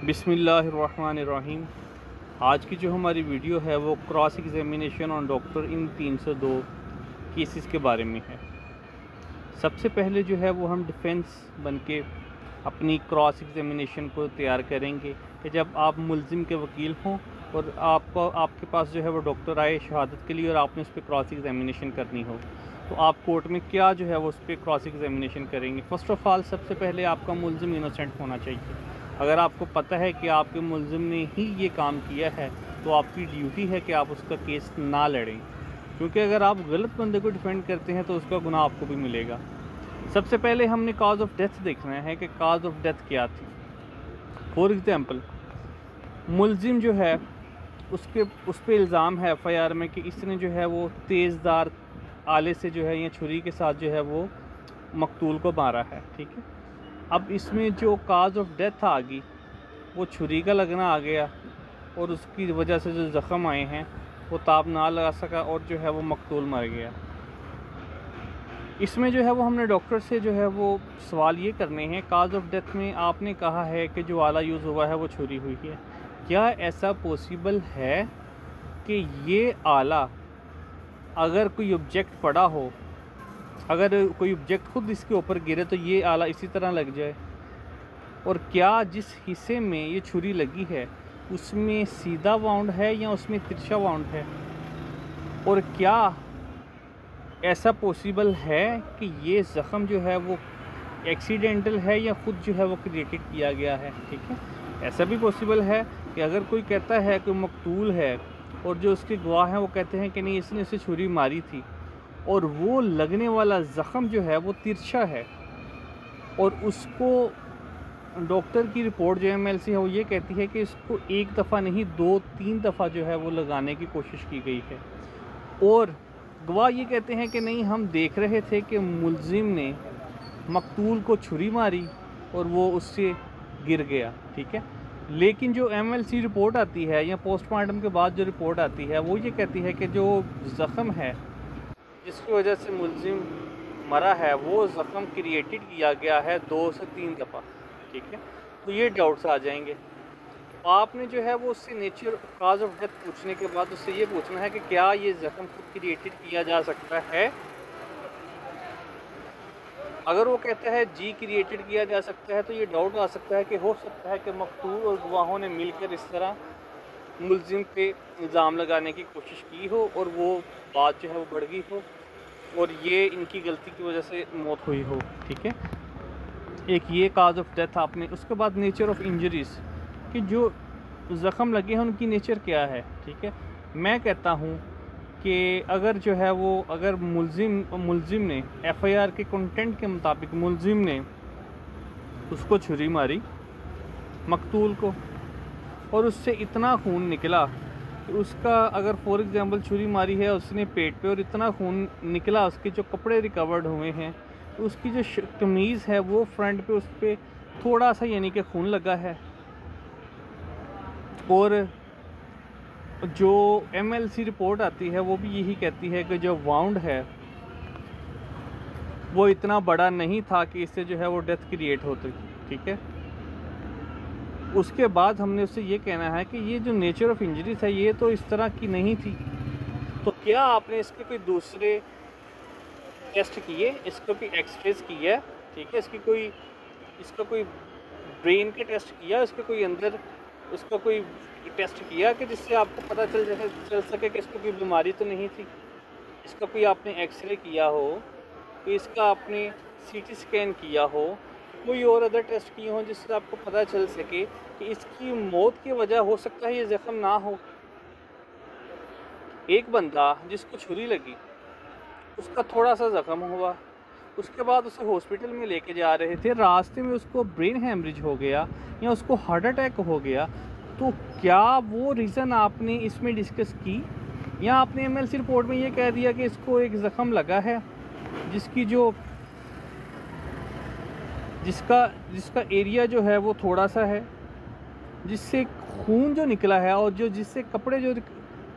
बिस्मिल्लाहिर्रहमानिर्रहीम। आज की जो हमारी वीडियो है वो cross examination on doctor in 302 cases के बारे में है। सबसे पहले जो है वो हम डिफेंस बन के अपनी क्रॉस एग्जामिनेशन को तैयार करेंगे कि जब आप मुल्ज़िम के वकील हों और आपके पास जो है वो डॉक्टर आए शहादत के लिए और आपने उस पर क्रॉस एग्जामिनेशन करनी हो, तो आप कोर्ट में क्या जो है वो उस पर क्रॉस एग्जामिनेशन करेंगे। फ़र्स्ट ऑफ़ ऑल सबसे पहले आपका मुल्ज़िम इनोसेंट होना चाहिए। अगर आपको पता है कि आपके मुल्ज़िम ने ही ये काम किया है तो आपकी ड्यूटी है कि आप उसका केस ना लड़ें, क्योंकि अगर आप गलत बंदे को डिफेंड करते हैं तो उसका गुनाह आपको भी मिलेगा। सबसे पहले हमने काज ऑफ डेथ देखना है कि काज ऑफ डेथ क्या थी। फॉर एग्ज़ाम्पल, मुल्ज़िम जो है उस पर इल्ज़ाम है FIR में कि इसने जो है वो तेज़दार आले से जो है या छुरी के साथ जो है वो मकतूल को मारा है। ठीक है, अब इसमें जो काज ऑफ डेथ आ गई वो छुरी का लगना आ गया और उसकी वजह से जो ज़ख़म आए हैं वो ताब ना लगा सका और जो है वो मकतूल मर गया। इसमें जो है वो हमने डॉक्टर से जो है वो सवाल ये करने हैं, काज ऑफ डेथ में आपने कहा है कि जो आला यूज़ हुआ है वो छुरी हुई है, क्या ऐसा पॉसिबल है कि ये आला अगर कोई ऑब्जेक्ट पड़ा हो, अगर कोई ऑब्जेक्ट खुद इसके ऊपर गिरे तो ये आला इसी तरह लग जाए? और क्या जिस हिस्से में ये छुरी लगी है उसमें सीधा वाउंड है या उसमें तिरछा वाउंड है? और क्या ऐसा पॉसिबल है कि ये ज़ख़म जो है वो एक्सीडेंटल है या ख़ुद जो है वो क्रिएटेड किया गया है? ठीक है, ऐसा भी पॉसिबल है कि अगर कोई कहता है कि मकतूल है और जो उसके गवाह हैं वो कहते हैं कि नहीं इसने उसे छुरी मारी थी और वो लगने वाला ज़ख़म जो है वो तिरछा है और उसको डॉक्टर की रिपोर्ट जो MLC है वो ये कहती है कि इसको एक दफ़ा नहीं 2-3 दफ़ा जो है वो लगाने की कोशिश की गई है और गवाह ये कहते हैं कि नहीं हम देख रहे थे कि मुल्ज़िम ने मकतूल को छुरी मारी और वो उससे गिर गया। ठीक है, लेकिन जो MLC रिपोर्ट आती है या पोस्टमार्टम के बाद जो रिपोर्ट आती है वो ये कहती है कि जो ज़ख़म है जिसकी वजह से मुल्ज़िम मरा है वो ज़ख़म क्रिएटेड किया गया है 2 से 3 दफ़ा। ठीक है, तो ये डाउट्स आ जाएंगे। आपने जो है वो उससे नेचर काज ऑफ डेथ पूछने के बाद उससे ये पूछना है कि क्या ये ज़ख़म खुद क्रिएटेड किया जा सकता है। अगर वो कहता है जी क्रिएटेड किया जा सकता है तो ये डाउट आ सकता है कि हो सकता है कि मकतूल और गवाहों ने मिलकर इस तरह मुल्ज़िम पे इल्ज़ाम लगाने की कोशिश की हो और वो बात जो है वो बढ़ गई हो और ये इनकी गलती की वजह से मौत हुई हो। ठीक है, एक ये काज ऑफ डेथ आपने। उसके बाद नेचर ऑफ़ इंजरीज़ कि जो ज़ख़म लगे हैं उनकी नेचर क्या है। ठीक है, मैं कहता हूँ कि अगर जो है वो अगर मुल्ज़िम ने FIR के कंटेंट के मुताबिक मुल्ज़िम ने उसको छुरी मारी मकतूल को और उससे इतना खून निकला कि उसका अगर फॉर एग्ज़ाम्पल छुरी मारी है उसने पेट पे और इतना खून निकला, उसके जो कपड़े रिकवर्ड हुए हैं तो उसकी जो कमीज़ है वो फ्रंट पे उस पर थोड़ा सा यानी कि खून लगा है और जो MLC रिपोर्ट आती है वो भी यही कहती है कि जो वाउंड है वो इतना बड़ा नहीं था कि इससे जो है वो डेथ क्रिएट होती। ठीक है, उसके बाद हमने उससे ये कहना है कि ये जो नेचर ऑफ़ इंजरीज है ये तो इस तरह की नहीं थी, तो क्या आपने इसके कोई दूसरे टेस्ट किए, इसको कोई एक्सरेज किया? ठीक है, इसका कोई ब्रेन के टेस्ट किया, इसके कोई अंदर उसका कोई टेस्ट किया कि जिससे आपको पता चल सके कि इसको कोई बीमारी तो नहीं थी? इसका कोई आपने एक्सरे किया हो, कि इसका आपने CT स्कैन किया हो, कोई और अदर टेस्ट किए हों जिससे आपको पता चल सके कि इसकी मौत की वजह हो सकता है ये ज़ख़म ना हो। एक बंदा जिसको छुरी लगी उसका थोड़ा सा ज़ख़म हुआ, उसके बाद उसे हॉस्पिटल में लेके जा रहे थे, रास्ते में उसको ब्रेन हैमरेज हो गया या उसको हार्ट अटैक हो गया, तो क्या वो रीज़न आपने इसमें डिस्कस की या आपने MLC रिपोर्ट में ये कह दिया कि इसको एक ज़ख़म लगा है जिसका एरिया जो है वो थोड़ा सा है, जिससे खून जो निकला है और जिससे कपड़े जो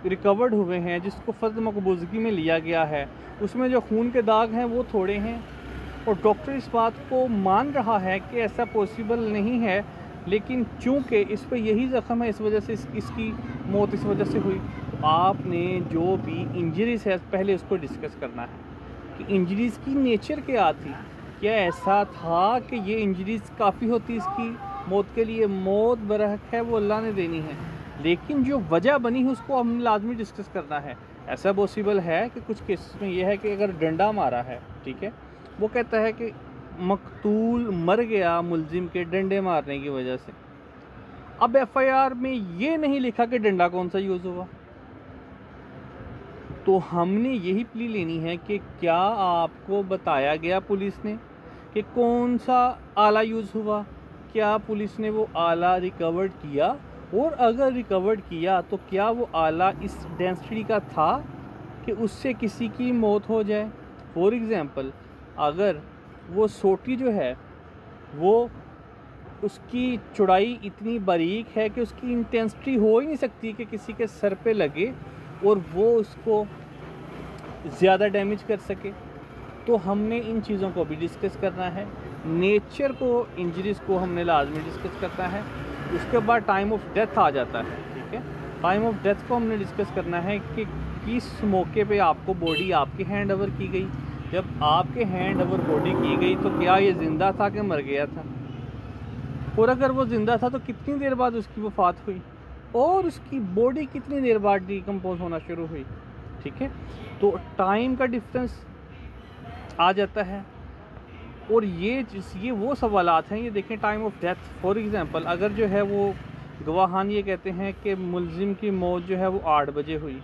रिकवर्ड हुए हैं, जिसको फ़र्द मकबूज़गी में लिया गया है, उसमें जो खून के दाग हैं वो थोड़े हैं और डॉक्टर इस बात को मान रहा है कि ऐसा पॉसिबल नहीं है लेकिन चूँकि इस पर यही ज़ख्म है, इस वजह से इसकी मौत इस वजह से हुई। तो आपने जो भी इंजरीज़ है पहले उसको डिस्कस करना है कि इंजरीज़ की नेचर क्या थी। क्या ऐसा था कि ये इंजरीज़ काफ़ी होती इसकी मौत के लिए? मौत बरहक है वो अल्लाह ने देनी है, लेकिन जो वजह बनी है उसको हमने लाजमी डिस्कस करना है। ऐसा पॉसिबल है कि कुछ केसेस में यह है कि अगर डंडा मारा है, ठीक है, वो कहता है कि मकतूल मर गया मुलजिम के डंडे मारने की वजह से। अब एफआईआर में ये नहीं लिखा कि डंडा कौन सा यूज़ हुआ। तो हमने यही प्ली लेनी है कि क्या आपको बताया गया पुलिस ने कि कौन सा आला यूज़ हुआ? क्या पुलिस ने वो आला रिकवर्ड किया? और अगर रिकवर्ड किया तो क्या वो आला इस डेंसिटी का था कि उससे किसी की मौत हो जाए? फॉर एग्ज़ाम्पल, अगर वो सोटी जो है वो उसकी चौड़ाई इतनी बारीक है कि उसकी इंटेंसिटी हो ही नहीं सकती कि किसी के सर पे लगे और वो उसको ज़्यादा डैमेज कर सके, तो हमने इन चीज़ों को भी डिस्कस करना है। नेचर को, इंजरीज़ को हमने लाजमी डिस्कस करना है। उसके बाद टाइम ऑफ डेथ आ जाता है, ठीक है। टाइम ऑफ डेथ को हमने डिस्कस करना है कि किस मौके पे आपको बॉडी आपके हैंड ओवर की गई। जब आपके हैंड ओवर बॉडी की गई तो क्या ये ज़िंदा था कि मर गया था? और अगर वो ज़िंदा था तो कितनी देर बाद उसकी वफ़ात हुई और उसकी बॉडी कितनी देर बाद डिकम्पोज होना शुरू हुई, ठीक है। तो टाइम का डिफरेंस आ जाता है। और ये वो सवालात हैं, ये देखें time of death. For example, अगर जो है वो गवाहान ये कहते हैं कि मुलजिम की मौत जो है वो 8 बजे हुई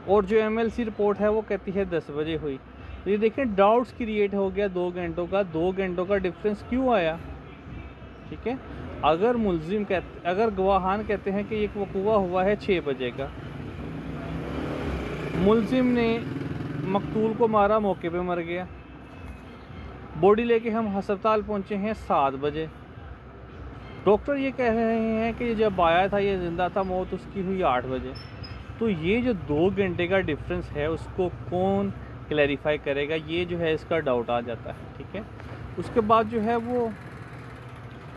और जो एमएलसी रिपोर्ट है वो कहती है 10 बजे हुई, तो ये देखें डाउट्स क्रिएट हो गया 2 घंटों का। 2 घंटों का डिफरेंस क्यों आया, ठीक है। अगर गवाहान कहते हैं कि एक वक़ूआ हुआ है 6 बजे का, मुलजिम ने मकतूल को मारा, मौके पे मर गया, बॉडी लेके हम अस्पताल पहुंचे हैं 7 बजे, डॉक्टर ये कह रहे हैं कि जब आया था ये ज़िंदा था, मौत उसकी हुई 8 बजे। तो ये जो 2 घंटे का डिफरेंस है उसको कौन क्लैरिफाई करेगा? ये जो है इसका डाउट आ जाता है, ठीक है। उसके बाद जो है वो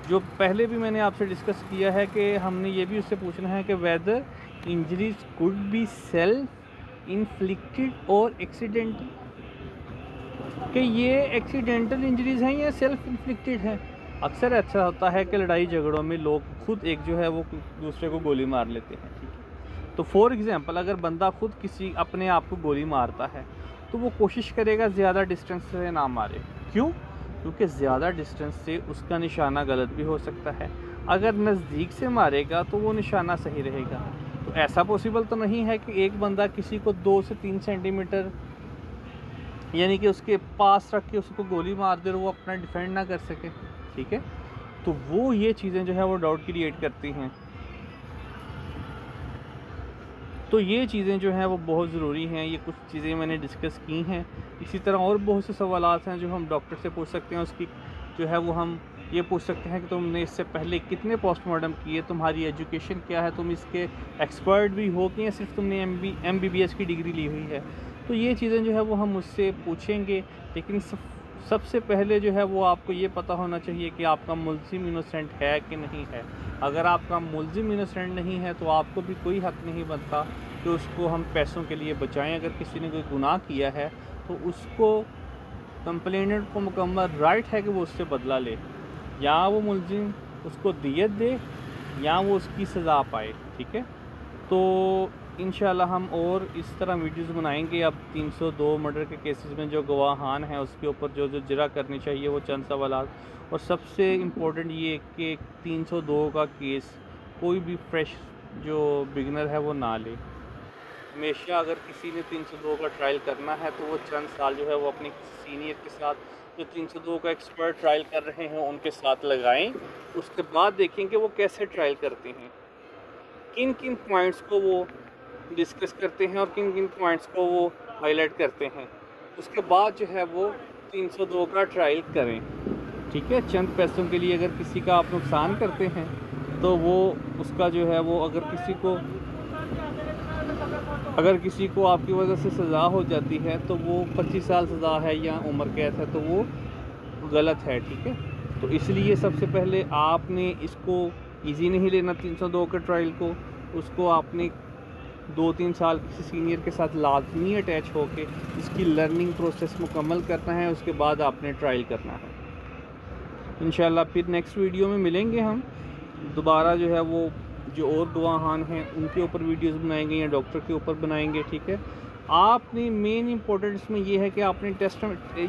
जो पहले भी मैंने आपसे डिस्कस किया है कि हमने ये भी उससे पूछना है कि whether injuries could be self inflicted और एक्सीडेंटल, कि ये एक्सीडेंटल इंजरीज हैं या सेल्फ इन्फ्लिक्टेड हैं। अक्सर ऐसा होता है कि लड़ाई झगड़ों में लोग खुद एक जो है वो दूसरे को गोली मार लेते हैं, ठीक है। तो फॉर एग्ज़ाम्पल, अगर बंदा खुद किसी अपने आप को गोली मारता है तो वो कोशिश करेगा ज़्यादा डिस्टेंस से ना मारे। क्यों? क्योंकि ज़्यादा डिस्टेंस से उसका निशाना गलत भी हो सकता है। अगर नज़दीक से मारेगा तो वो निशाना सही रहेगा। तो ऐसा पॉसिबल तो नहीं है कि एक बंदा किसी को 2 से 3 सेंटीमीटर यानी कि उसके पास रख के उसको गोली मार दे और वो अपना डिफेंड ना कर सके, ठीक है। तो वो ये चीज़ें जो है वो डाउट क्रिएट करती हैं। तो ये चीज़ें जो हैं वो बहुत ज़रूरी हैं। ये कुछ चीज़ें मैंने डिस्कस की हैं। इसी तरह और बहुत से सवालात हैं जो हम डॉक्टर से पूछ सकते हैं। उसकी जो है वो हम ये पूछ सकते हैं कि तुमने इससे पहले कितने पोस्टमार्टम किए, तुम्हारी एजुकेशन क्या है, तुम इसके एक्सपर्ट भी हो कि या सिर्फ तुमने MBBS की डिग्री ली हुई है। तो ये चीज़ें जो है वो हम उससे पूछेंगे। लेकिन सबसे पहले जो है वो आपको ये पता होना चाहिए कि आपका मुलजिम इनोसेंट है कि नहीं है। अगर आपका मुलजिम इनोसेंट नहीं है तो आपको भी कोई हक़ नहीं बनता कि उसको हम पैसों के लिए बचाएं। अगर किसी ने कोई गुनाह किया है तो उसको, कंप्लेनेंट को मुकम्मल राइट है कि वो उससे बदला ले, या वो मुलजिम उसको दियत दे या वो उसकी सज़ा पाए, ठीक है। तो इंशाल्लाह हम और इस तरह वीडियोस बनाएंगे। अब 302 मर्डर के केसेस में जो गवाहान हैं उसके ऊपर जो जरा करनी चाहिए वो चंद सवालात। और सबसे इम्पोर्टेंट ये कि 302 का केस कोई भी फ्रेश जो बिगनर है वो ना ले। हमेशा अगर किसी ने 302 का ट्रायल करना है तो वो चंद साल जो है वो अपने सीनियर के साथ, जो 302 का एक्सपर्ट ट्रायल कर रहे हैं उनके साथ लगाएं। उसके बाद देखें कि वो कैसे ट्रायल करते हैं, किन किन पॉइंट्स को वो डिस्कस करते हैं और किन किन पॉइंट्स को वो हाईलाइट करते हैं। उसके बाद जो है वो 302 का ट्रायल करें, ठीक है। चंद पैसों के लिए अगर किसी का आप नुकसान करते हैं तो वो उसका जो है वो अगर किसी को आपकी वजह से सज़ा हो जाती है तो वो 25 साल सज़ा है या उम्र कैद है तो वो गलत है, ठीक है। तो इसलिए सबसे पहले आपने इसको इजी नहीं लेना 302 के ट्रायल को, उसको आपने 2-3 साल किसी सीनियर के साथ लाजमी अटैच होके इसकी लर्निंग प्रोसेस मुकम्मल करना है, उसके बाद आपने ट्रायल करना है। इंशाल्लाह फिर नेक्स्ट वीडियो में मिलेंगे हम दोबारा, जो है वो जो और गवाहान हैं उनके ऊपर वीडियोस बनाएंगे या डॉक्टर के ऊपर बनाएंगे, ठीक है। आपने मेन इम्पोर्टेंस में ये है कि आपने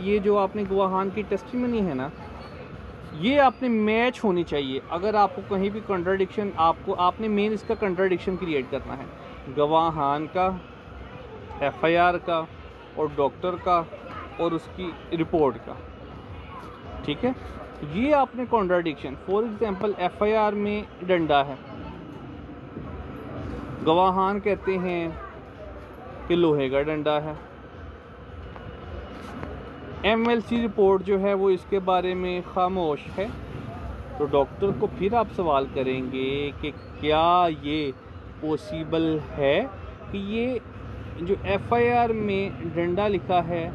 ये जो आपने गवाहान की टेस्टिमनी है ना, ये आपने मैच होनी चाहिए। अगर आपको कहीं भी कंट्राडिक्शन, आपने मेन इसका कंट्राडिक्शन क्रिएट करना है, गवाहान का, एफआईआर का और डॉक्टर का और उसकी रिपोर्ट का, ठीक है। ये आपने कॉन्ट्राडिक्शन, फॉर एग्जांपल एफआईआर में डंडा है, गवाहान कहते हैं कि लोहे का डंडा है, एमएलसी रिपोर्ट जो है वो इसके बारे में खामोश है, तो डॉक्टर को फिर आप सवाल करेंगे कि क्या ये पॉसिबल है कि ये जो एफआईआर में डंडा लिखा है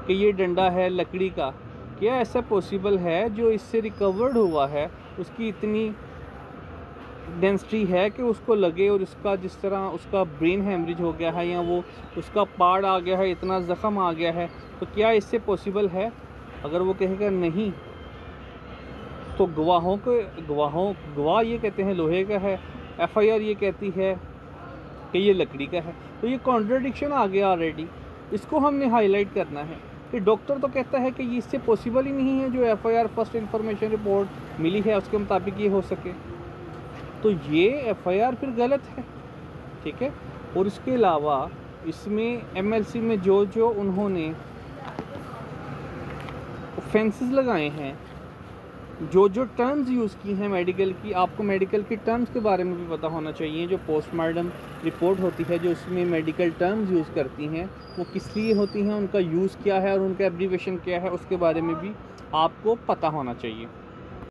कि ये डंडा है लकड़ी का, क्या ऐसा पॉसिबल है जो इससे रिकवर्ड हुआ है उसकी इतनी डेंसिटी है कि उसको लगे और इसका जिस तरह उसका ब्रेन हेमरेज हो गया है या वो उसका पार्ट आ गया है, इतना ज़ख़म आ गया है, तो क्या इससे पॉसिबल है? अगर वो कहेगा नहीं, तो गवाह ये कहते हैं लोहे का है, एफआईआर ये कहती है कि ये लकड़ी का है, तो ये कॉन्ट्रडिक्शन आ गया ऑलरेडी। इसको हमने हाईलाइट करना है कि डॉक्टर तो कहता है कि ये इससे पॉसिबल ही नहीं है जो एफआईआर फर्स्ट इंफॉर्मेशन रिपोर्ट मिली है उसके मुताबिक ये हो सके, तो ये एफआईआर फिर गलत है, ठीक है। और इसके अलावा इसमें एमएलसी में जो उन्होंने ऑफेंसेस लगाए हैं, जो टर्म्स यूज़ की हैं मेडिकल की, आपको मेडिकल की टर्म्स के बारे में भी पता होना चाहिए। जो पोस्टमार्टम रिपोर्ट होती है जो उसमें मेडिकल टर्म्स यूज़ करती हैं वो किस लिए होती हैं, उनका यूज़ क्या है और उनका एब्रीवेशन क्या है, उसके बारे में भी आपको पता होना चाहिए।